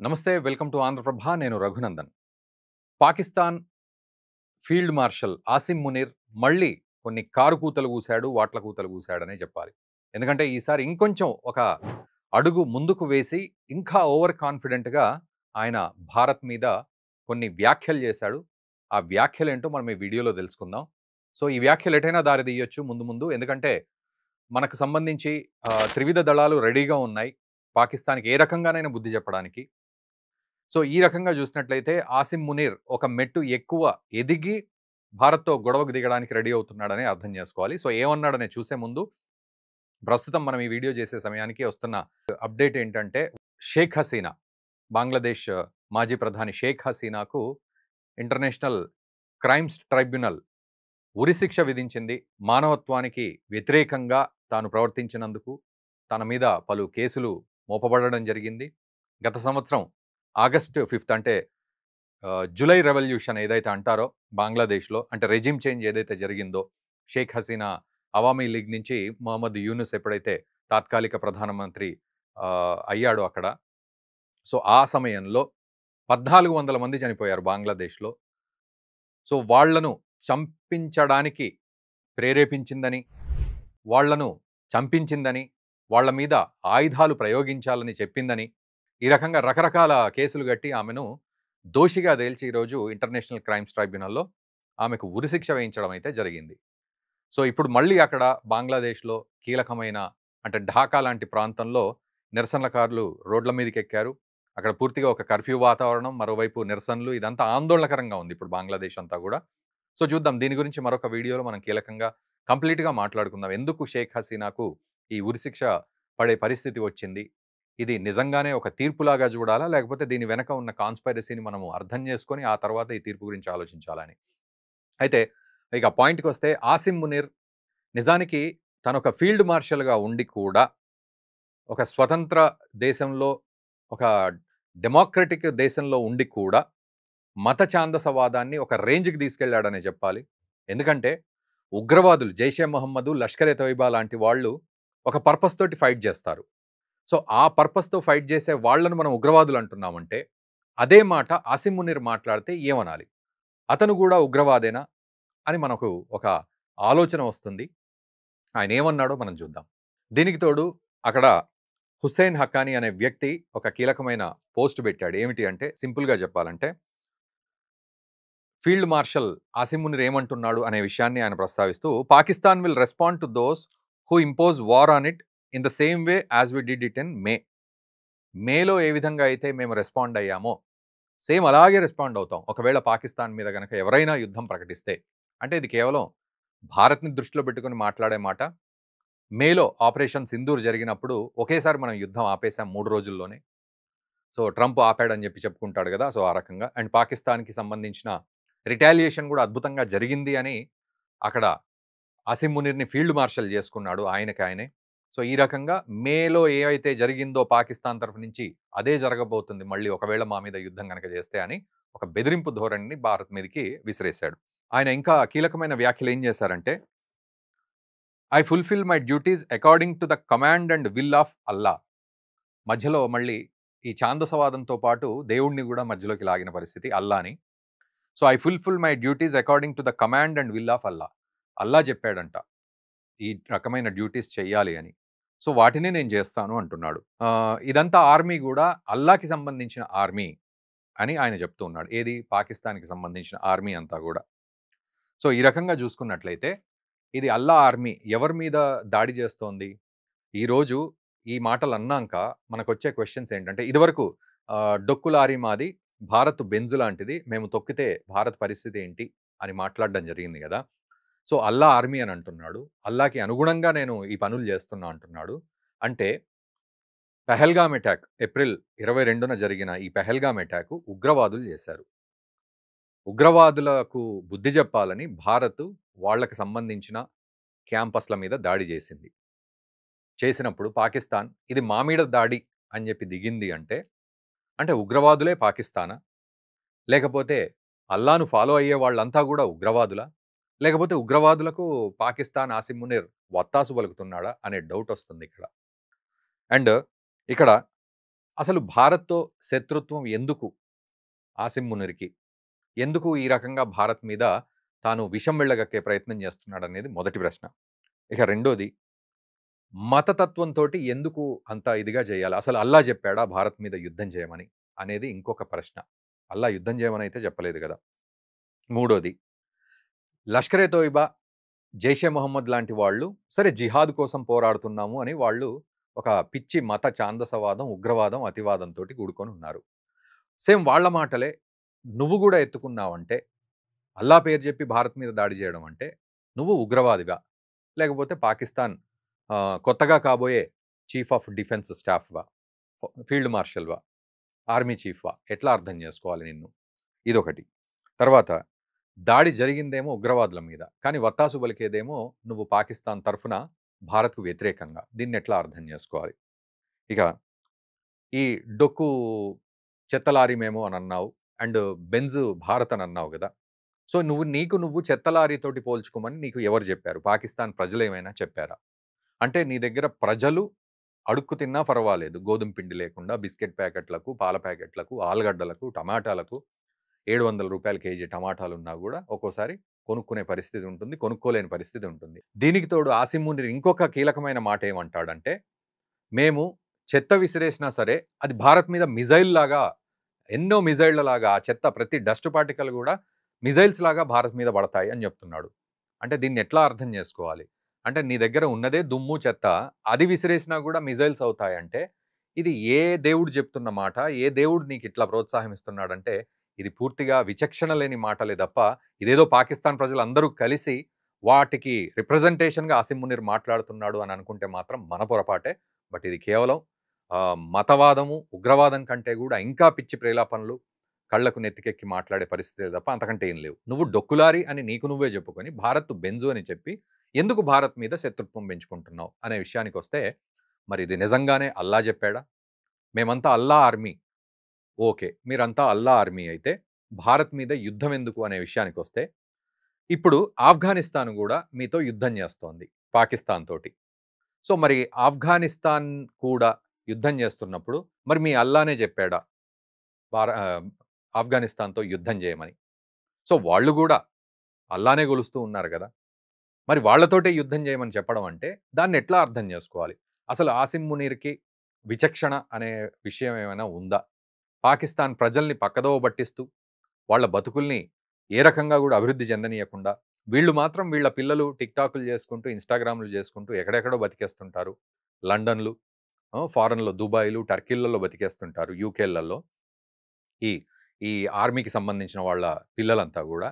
నమస్తే welcome to Andhraprabha నేను Raghunandan. Pakistan field marshal Asim Munir మళ్ళీ కొన్ని కారు కూతలు కూశాడు, వాట్ల కూతలు కూశాడనే చెప్పాలి. ఎందుకంటే ఈసారి ఇంకొంచెం ఒక అడుగు ముందుకు వేసి ఇంకా ఓవర్ కాన్ఫిడెంట్‌గా ఆయన భారత్ మీద కొన్ని వ్యాఖ్యలు చేశాడు. ఆ వ్యాఖ్యలేంటో మనం ఈ వీడియోలో తెలుసుకుందాం. సో, ఈ వ్యాఖ్యలు ఎటైనా దారి తీయొచ్చు ముందు ముందు. ఎందుకంటే మనకు సంబంధించి త్రివిధ దళాలు రెడీగా ఉన్నాయి. పాకిస్తాన్‌కి ఏ రకంగానైనా బుద్ధి చెప్పడానికి. సో, ఈ రకంగా చూసినట్లయితే ఆసిమ్ మునీర్ ఒక మెట్టు ఎక్కువ ఎదిగి భారత్‌తో గొడవకు దిగడానికి రెడీ అవుతున్నాడని అర్థం చేసుకోవాలి. సో, ఏమన్నాడనే చూసే ముందు ప్రస్తుతం మనం ఈ వీడియో చేసే సమయానికి వస్తున్న అప్డేట్ ఏంటంటే షేక్ హసీనా, బంగ్లాదేశ్ మాజీ ప్రధాని షేక్ హసీనాకు ఇంటర్నేషనల్ క్రైమ్స్ ట్రైబ్యునల్ ఉరిశిక్ష విధించింది. మానవత్వానికి వ్యతిరేకంగా తాను ప్రవర్తించినందుకు తన మీద పలు కేసులు మోపబడడం జరిగింది. గత సంవత్సరం ఆగస్టు 5 అంటే జులై రెవల్యూషన్ ఏదైతే అంటారో బంగ్లాదేశ్‌లో అంటే రెజిమ్ చేంజ్ ఏదైతే జరిగిందో, షేక్ హసీనా అవామీ లీగ్ నుంచి మొహమ్మద్ యూనుస్ ఎప్పుడైతే తాత్కాలిక ప్రధానమంత్రి అయ్యాడో అక్కడ. సో, ఆ సమయంలో 1400 మంది చనిపోయారు బంగ్లాదేశ్‌లో. సో, వాళ్ళను చంపించడానికి ప్రేరేపించిందని, వాళ్ళను చంపించిందని, వాళ్ళ మీద ఆయుధాలు ప్రయోగించాలని చెప్పిందని, ఈ రకంగా రకరకాల కేసులు గట్టి ఆమెను దోషిగా తేల్చి ఈరోజు ఇంటర్నేషనల్ క్రైమ్స్ ట్రైబ్యునల్‌లో ఆమెకు ఉరిశిక్ష వేయించడం అయితే జరిగింది. సో, ఇప్పుడు మళ్ళీ అక్కడ బంగ్లాదేశ్‌లో కీలకమైన అంటే ఢాకా లాంటి ప్రాంతంలో నిరసనకారులు రోడ్ల మీదకెక్కారు. అక్కడ పూర్తిగా ఒక కర్ఫ్యూ వాతావరణం, మరోవైపు నిరసనలు ఇదంతా ఆందోళనకరంగా ఉంది ఇప్పుడు బంగ్లాదేశ్ అంతా గూడా. సో, చూద్దాం దీని గురించి మరొక వీడియోలో మనం కీలకంగా కంప్లీట్‌గా మాట్లాడుకుందాం. ఎందుకు షేక్ హసీనాకు ఈ ఉరిశిక్ష పడే పరిస్థితి వచ్చింది? ఇది నిజంగానే ఒక తీర్పులాగా చూడాలా? లేకపోతే దీని వెనక ఉన్న కాన్స్పైరసీని మనము అర్థం చేసుకొని ఆ తర్వాత ఈ తీర్పు గురించి ఆలోచించాలా అని. అయితే ఇక పాయింట్‌కొస్తే ఆసిమ్ మునీర్ నిజానికి తనొక ఫీల్డ్ మార్షల్‌గా ఉండి కూడా ఒక స్వతంత్ర దేశంలో, ఒక డెమోక్రటిక్ దేశంలో ఉండి కూడా మత ఛాందసవాదాన్ని ఒక రేంజ్‌కి తీసుకెళ్ళాడనే చెప్పాలి. ఎందుకంటే ఉగ్రవాదులు జైషే మొహమ్మదు, లష్కర్ ఎ తోయిబా లాంటి వాళ్ళు ఒక పర్పస్ తోటి ఫైట్ చేస్తారు. సో, ఆ పర్పస్‌తో ఫైట్ చేసే వాళ్ళను మనం ఉగ్రవాదులు అంటున్నామంటే, అదే మాట ఆసిమ్ మునీర్ మాట్లాడితే ఏమనాలి? అతను గూడా ఉగ్రవాదేనా? అని మనకు ఒక ఆలోచన వస్తుంది. ఆయన ఏమన్నాడో మనం చూద్దాం. దీనికి తోడు అక్కడ హుస్సేన్ హక్కానీ అనే వ్యక్తి ఒక కీలకమైన పోస్ట్ పెట్టాడు. ఏమిటి అంటే సింపుల్‌గా చెప్పాలంటే, ఫీల్డ్ మార్షల్ ఆసిమ్ మునీర్ ఏమంటున్నాడు అనే విషయాన్ని ఆయన ప్రస్తావిస్తూ, "Pakistan will respond to those who impose war on it in the same way as we did it in May." మేలో ఏ విధంగా అయితే మేము రెస్పాండ్ అయ్యామో, సేమ్ అలాగే రెస్పాండ్ అవుతాం. ఒకవేళ పాకిస్తాన్ మీద గనక ఎవరైనా యుద్ధం ప్రకటిస్తే. అంటే ఇది కేవలం భారత్‌ని దృష్టిలో పెట్టుకొని మాట్లాడే మాట. మేలో ఆపరేషన్ సింధూర్ జరిగినప్పుడు ఒకేసారి మనం యుద్ధం ఆపేసాం 3 రోజుల్లోనే. సో, ట్రంప్ ఆపాడని చెప్పి చెప్పుకుంటాడు గదా! సో, ఆ రకంగా. అండ్ పాకిస్తాన్‌కి సంబంధించిన రిటాలియేషన్ గూడా అద్భుతంగా జరిగింది అని అక్కడ అసిమ్ మునీర్‌ని ఫీల్డ్ మార్షల్ చేసుకున్నాడు ఆయనకి ఆయనే. సో, ఈ రకంగా మేలో ఏవైతే జరిగిందో పాకిస్తాన్ తరఫు నుంచి అదే జరగబోతుంది మళ్ళీ ఒకవేళ మా మీద యుద్ధం గనక చేస్తే అని ఒక బెదిరింపు ధోరణిని భారత్ మీదకి విసిరేశాడు. ఆయన ఇంకా కీలకమైన వ్యాఖ్యలు ఏం చేశారంటే, "I fulfil my duties according to the command and will of అల్లా." మధ్యలో మళ్ళీ ఈ ఛాందసవాదంతో పాటు దేవుడిని గూడా మధ్యలోకి లాగిన పరిస్థితి అల్లాని. So, "I fulfil my duties according to the command and will of Allah." అల్లా చెప్పాడంట. ఈ రకమైన డ్యూటీస్ చెయ్యాలి అని. సో, వాటిని నేను జేస్తాను అంటున్నాడు. ఇదంతా ఆర్మీ గూడా అల్లాకి సంబంధించిన ఆర్మీ అని ఆయన చెప్తూ ఉన్నాడు. ఏది? పాకిస్తాన్‌కి సంబంధించిన ఆర్మీ అంతా గూడా. సో, ఈ రకంగా జూసుకున్నట్లయితే ఇది అల్లా ఆర్మీ ఎవరి మీద దాడి చేస్తోంది? ఈరోజు ఈ మాటలన్నాక మనకొచ్చే క్వెషన్స్ ఏంటంటే, ఇదివరకు డొక్కు లారీ మాది, భారత్ బెంజ్ లాంటిది. మేము తొక్కితే భారత్ పరిస్థితి ఏంటి? అని మాట్లాడడం జరిగింది గదా! సో, అల్లా ఆర్మీ అని అంటున్నాడు. అల్లాకి అనుగుణంగా నేను ఈ పనులు చేస్తున్నా అంటున్నాడు. అంటే పెహల్గామ్ అటాక్ ఏప్రిల్ 22న జరిగిన ఈ పెహల్గామ్ అటాక్ ఉగ్రవాదులు చేశారు. ఉగ్రవాదులకు బుద్ధి చెప్పాలని భారత్ వాళ్ళకి సంబంధించిన క్యాంపస్‌ల మీద దాడి చేసింది. చేసినప్పుడు పాకిస్తాన్ ఇది మా మీద దాడి అని చెప్పి దిగింది అంటే, అంటే ఉగ్రవాదులే పాకిస్తానా? లేకపోతే అల్లాను ఫాలో అయ్యే వాళ్ళంతా గూడా ఉగ్రవాదులా? లేకపోతే ఉగ్రవాదులకు పాకిస్తాన్ ఆసిమ్ మునీర్ వత్తాసు పలుకుతున్నాడా అనే డౌట్ వస్తుంది ఇక్కడ. అండ్ ఇక్కడ అసలు భారత్‌తో శత్రుత్వం ఎందుకు ఆసిమ్ మునీర్‌కి? ఎందుకు ఈ రకంగా భారత్ మీద తాను విషం వెళ్ళగక్కే ప్రయత్నం చేస్తున్నాడనేది మొదటి ప్రశ్న. ఇక రెండోది మతతత్వంతోటి ఎందుకు అంత ఇదిగా చేయాలి? అసలు అల్లా చెప్పాడా భారత్ మీద యుద్ధం చేయమని? అనేది ఇంకొక ప్రశ్న. అల్లా యుద్ధం చేయమనైతే చెప్పలేదు గదా! మూడోది లష్కర్ ఎ తోయిబా, జైషే మొహమ్మద్ లాంటి వాళ్ళు సరే జిహాద్ కోసం పోరాడుతున్నాము అని వాళ్ళు ఒక పిచ్చి మత ఛాందసవాదం, ఉగ్రవాదం, అతివాదంతోటి కూడుకొని ఉన్నారు. సేమ్ వాళ్ళ మాటలే నువ్వు గూడా ఎత్తుకున్నావంటే, అల్లా పేరు చెప్పి భారత్ మీద దాడి చేయడం అంటే, నువ్వు ఉగ్రవాదివా? లేకపోతే పాకిస్తాన్ కొత్తగా కాబోయే చీఫ్ ఆఫ్ డిఫెన్స్ స్టాఫ్‌వా? ఫీల్డ్ మార్షల్‌వా? ఆర్మీ చీఫ్‌వా? ఎట్లా అర్థం చేసుకోవాలి నిన్ను? ఇదొకటి. తర్వాత దాడి జరిగిందేమో ఉగ్రవాదుల మీద. కానీ వత్తాసు పలికేదేమో నువ్వు పాకిస్తాన్ తరఫున భారత్‌కు వ్యతిరేకంగా. దీన్నెట్లా అర్థం చేసుకోవాలి? ఇక ఈ డొక్కు చెత్త లారీ మేము అనన్నావు. అండ్ బెంజ్ భారత్ అనన్నావు గదా! సో, నీకు నువ్వు చెత్త లారీతోటి పోల్చుకోమని నీకు ఎవరు జెప్పారు? పాకిస్తాన్ ప్రజలేమైనా చెప్పారా? అంటే నీ దగ్గర ప్రజలు అడుక్కు తిన్నా పర్వాలేదు. గోధుమ పిండి లేకుండా బిస్కెట్ ప్యాకెట్‌లకు, పాల ప్యాకెట్‌లకు, ఆలుగడ్డలకు, టమాటాలకు రూ. 700 కేజీ టమాటాలున్నా గూడా ఒక్కోసారి కొనుక్కునే పరిస్థితి ఉంటుంది. కొనుక్కోలేని పరిస్థితి ఉంటుంది. దీనికి తోడు ఆసిమ్ మునీర్ ఇంకొక కీలకమైన మాట ఏమంటాడంటే, మేము చెత్త విసిరేసినా సరే అది భారత్ మీద మిజైల్‌లాగా ఎన్నో మిజైళ్ళలాగా ఆ చెత్త ప్రతి డస్ట్ పార్టికల్ గూడా మిజైల్స్ లాగా భారత్ మీద పడతాయి అని జెప్తున్నాడు. అంటే దీన్నెట్లా అర్థం జేసుకోవాలి? అంటే నీ దగ్గర ఉన్నదే దుమ్ము, చెత్త. అది విసిరేసినా గూడా మిజైల్స్ అవుతాయంటే, ఇది ఏ దేవుడు జెప్తున్న మాట? ఏ దేవుడు నీకిట్లా ప్రోత్సాహం ఇస్తున్నాడంటే, ఇది పూర్తిగా విచక్షణ లేని మాటలే తప్ప, ఇదేదో పాకిస్తాన్ ప్రజలందరూ కలిసి వాటికి రిప్రజెంటేషన్‌గా ఆసిమ్ మునీర్ మాట్లాడుతున్నాడు అని అనుకుంటే మాత్రం మన పొరపాటే. బట్ ఇది కేవలం మతవాదము, ఉగ్రవాదం కంటే గూడా ఇంకా పిచ్చి ప్రేలాపనలు, కళ్ళకు నెత్తికెక్కి మాట్లాడే పరిస్థితే తప్ప అంతకంటే ఏం లేవు. నువ్వు డొక్కులారి అని నీకు నువ్వే చెప్పుకొని, భారత్ బెంజు అని చెప్పి, ఎందుకు భారత్ మీద శత్రుత్వం పెంచుకుంటున్నావు అనే విషయానికొస్తే, మరి ఇది నిజంగానే అల్లా జెప్పాడా? మేమంతా అల్లా ఆర్మీ. ఓకే. మీరంతా అల్లా ఆర్మీ అయితే, భారత్ మీద యుద్ధం ఎందుకు అనే విషయానికొస్తే, ఇప్పుడు ఆఫ్ఘనిస్తాన్ గూడా మీతో యుద్ధం జేస్తోంది పాకిస్తాన్ తోటి. సో, మరి ఆఫ్ఘనిస్తాన్ కూడా యుద్ధం జేస్తున్నప్పుడు, మరి మీ అల్లానే జెప్పాడా? ఆఫ్ఘనిస్తాన్‌తో యుద్ధం జేయమని. సో, వాళ్ళు గూడా అల్లానే గొలుస్తూ ఉన్నారు గదా! మరి వాళ్ళతోటే యుద్ధం జేయమని చెప్పడం అంటే, దాన్నెట్లా అర్థం జేసుకోవాలి? అసలు ఆసిమ్ మునీర్‌కి విచక్షణ అనే విషయం ఏమైనా ఉందా? పాకిస్తాన్ ప్రజల్ని పక్కదోవ బట్టిస్తూ, వాళ్ళ బతుకుల్ని ఏ రకంగా గూడా అభివృద్ధి చెందనీయకుండా, వీళ్ళు మాత్రం వీళ్ళ పిల్లలు టిక్‌టాకులు జేసుకుంటూ, ఇన్‌స్టాగ్రామ్‌లు జేసుకుంటూ ఎక్కడెక్కడో బతికేస్తుంటారు. లండన్‌లు, ఫారెన్‌లో దుబాయ్‌లు, టర్కీలలో బతికేస్తుంటారు. యూకేలలో. ఈ ఈ ఆర్మీకి సంబంధించిన వాళ్ళ పిల్లలంతా గూడా.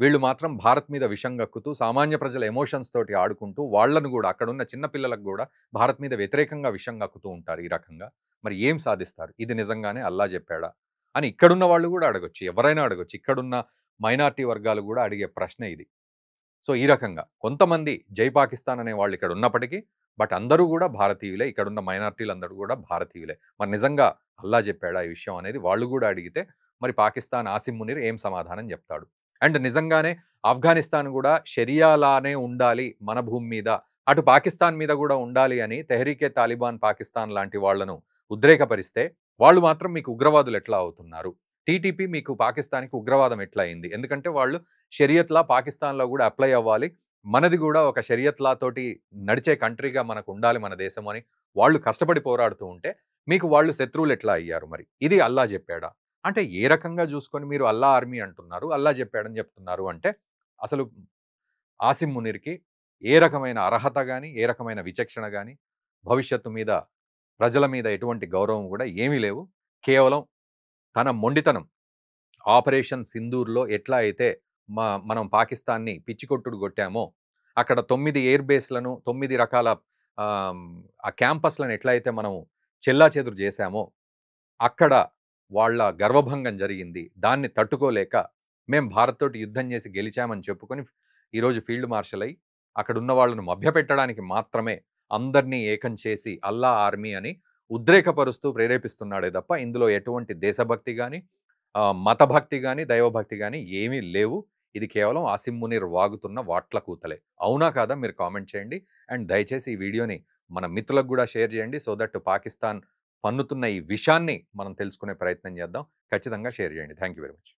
వీళ్ళు మాత్రం భారత్ మీద విషం గక్కుతూ, సామాన్య ప్రజల ఎమోషన్స్ తోటి ఆడుకుంటూ, వాళ్ళను గూడా అక్కడున్న చిన్న పిల్లలకు గూడా భారత్ మీద వ్యతిరేకంగా విషం గక్కుతూ ఉంటారు ఈ రకంగా. మరి ఏం సాధిస్తారు? ఇది నిజంగానే అల్లా జెప్పాడా? అని ఇక్కడున్న వాళ్ళు గూడా అడగొచ్చు. ఎవరైనా అడగొచ్చు. ఇక్కడున్న మైనారిటీ వర్గాలు గూడా అడిగే ప్రశ్న ఇది. సో, ఈ రకంగా కొంతమంది జై పాకిస్తాన్ అనే వాళ్ళు ఇక్కడ ఉన్నప్పటికీ, బట్ అందరూ గూడా భారతీయులే. ఇక్కడున్న మైనారిటీలందరూ గూడా భారతీయులే. మరి నిజంగా అల్లా జెప్పాడా ఈ విషయం అనేది వాళ్ళు గూడా అడిగితే, మరి పాకిస్తాన్ ఆసిమ్ మునీర్ ఏం సమాధానం జెప్తాడు? అండ్ నిజంగానే ఆఫ్ఘనిస్తాన్ గూడా షరియా లానే ఉండాలి మన భూమి మీద. అటు పాకిస్తాన్ మీద గూడా ఉండాలి అని తెహ్రీకే తాలిబాన్ పాకిస్తాన్ లాంటి వాళ్ళను ఉద్రేకపరిస్తే, వాళ్ళు మాత్రం మీకు ఉగ్రవాదులు ఎట్లా అవుతున్నారు? టీటీపీ మీకు పాకిస్తాన్‌కి ఉగ్రవాదం ఎట్లా అయింది? ఎందుకంటే వాళ్ళు షరియత్ లా పాకిస్తాన్‌లో గూడా అప్లై అవ్వాలి. మనది గూడా ఒక షరియత్ లా తోటి నడిచే కంట్రీగా మనకుండాలి మన దేశం అని వాళ్ళు కష్టపడి పోరాడుతూ ఉంటే, మీకు వాళ్ళు శత్రువులు ఎట్లా అయ్యారు మరి? ఇది అల్లా జెప్పాడా? అంటే ఏ రకంగా జూసుకొని మీరు అల్లా ఆర్మీ అంటున్నారు, అల్లా జెప్పాడని జెప్తున్నారు అంటే, అసలు ఆసిమ్ మునీర్‌కి ఏ రకమైన అర్హత గాని, ఏ రకమైన విచక్షణ గాని, భవిష్యత్తు మీద, ప్రజల మీద ఎటువంటి గౌరవం గూడా ఏమీ లేవు. కేవలం తన మొండితనం ఆపరేషన్ సింధూర్‌లో ఎట్లా అయితే మనం పాకిస్తాన్‌ని పిచ్చికొట్టుడు గొట్టామో, అక్కడ 9 ఎయిర్ బేస్‌లను 9 రకాల ఆహ్, ఆ క్యాంపస్‌లను ఎట్లా అయితే మనం చెల్లాచెదురు జేశామో, అక్కడ వాళ్ళ గర్వభంగం జరిగింది. దాన్ని తట్టుకోలేక మేము భారత్ తోటి యుద్ధం జేసి గెలిచామని చెప్పుకొని ఈరోజు ఫీల్డ్ మార్షల్ అయ్యి, అక్కడున్న వాళ్ళను మభ్యపెట్టడానికి మాత్రమే అందరినీ ఏకం చేసి అల్లా ఆర్మీ అని ఉద్రేకపరుస్తూ ప్రేరేపిస్తున్నాడే తప్ప, ఇందులో ఎటువంటి దేశభక్తి గాని, మతభక్తి గాని, దైవభక్తి గాని ఏమీ లేవు. ఇది కేవలం ఆసిమ్ మునీర్ వాగుతున్న వాట్ల కూతలే. అవునా? కాదా? మీరు కామెంట్ చేయండి. అండ్ దయచేసి ఈ వీడియోని మన మిత్రులకు గూడా షేర్ చేయండి. సో దట్ పాకిస్తాన్ పన్నుతున్న ఈ విషయాన్ని మనం తెలుసుకునే ప్రయత్నం చేద్దాం. ఖచ్చితంగా షేర్ చేయండి. Thank you very much.